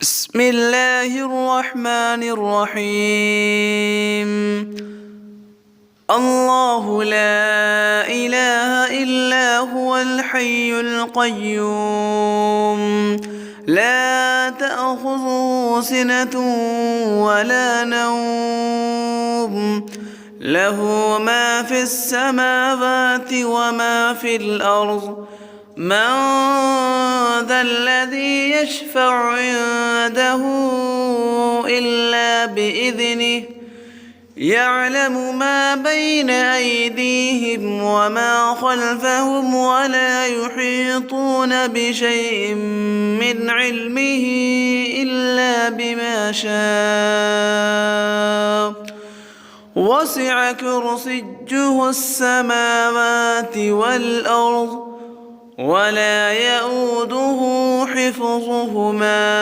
بسم الله الرحمن الرحيم. الله لا إله إلا هو الحي القيوم لا تأخذه سنة ولا نوم له ما في السماوات وما في الأرض من ذا الذي يشفع عنده إلا بإذنه يعلم ما بين أيديهم وما خلفهم ولا يحيطون بشيء من علمه إلا بما شاء وسع كرسيه السماوات والأرض ولا يئوده حفظهما